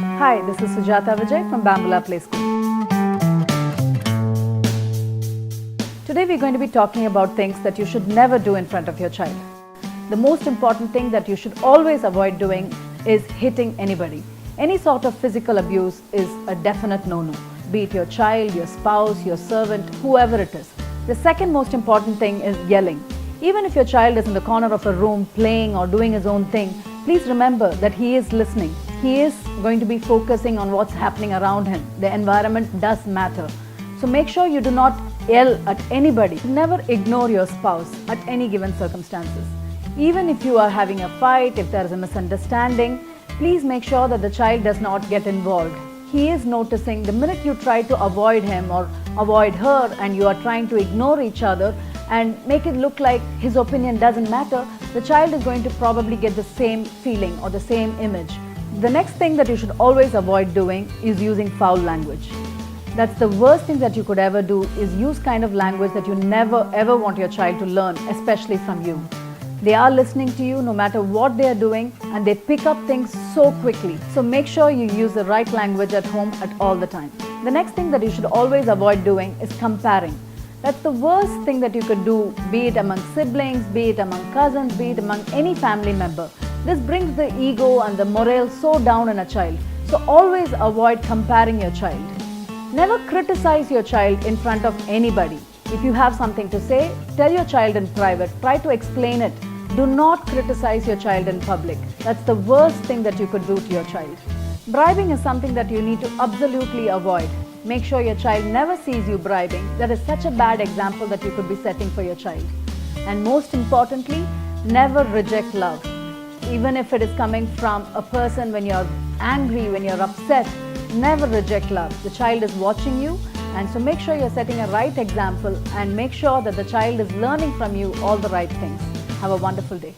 Hi, this is Sujata Vijay from Bambula Play School. Today we're going to be talking about things that you should never do in front of your child. The most important thing that you should always avoid doing is hitting anybody. Any sort of physical abuse is a definite no-no, be it your child, your spouse, your servant, whoever it is. The second most important thing is yelling. Even if your child is in the corner of a room playing or doing his own thing, please remember that he is listening. He is going to be focusing on what's happening around him. The environment does matter. So make sure you do not yell at anybody. Never ignore your spouse at any given circumstances. Even if you are having a fight, if there is a misunderstanding, please make sure that the child does not get involved. He is noticing the minute you try to avoid him or avoid her and you are trying to ignore each other and make it look like his opinion doesn't matter, the child is going to probably get the same feeling or the same image. The next thing that you should always avoid doing is using foul language. That's the worst thing that you could ever do, is use kind of language that you never ever want your child to learn, especially from you. They are listening to you no matter what they are doing, and they pick up things so quickly. So make sure you use the right language at home at all the time. The next thing that you should always avoid doing is comparing. That's the worst thing that you could do, be it among siblings, be it among cousins, be it among any family member. This brings the ego and the morale so down in a child. So always avoid comparing your child. Never criticize your child in front of anybody. If you have something to say, tell your child in private. Try to explain it. Do not criticize your child in public. That's the worst thing that you could do to your child. Bribing is something that you need to absolutely avoid. Make sure your child never sees you bribing. That is such a bad example that you could be setting for your child. And most importantly, never reject love. Even if it is coming from a person when you're angry, when you're upset, never reject love. The child is watching you, and so make sure you're setting a right example and make sure that the child is learning from you all the right things. Have a wonderful day.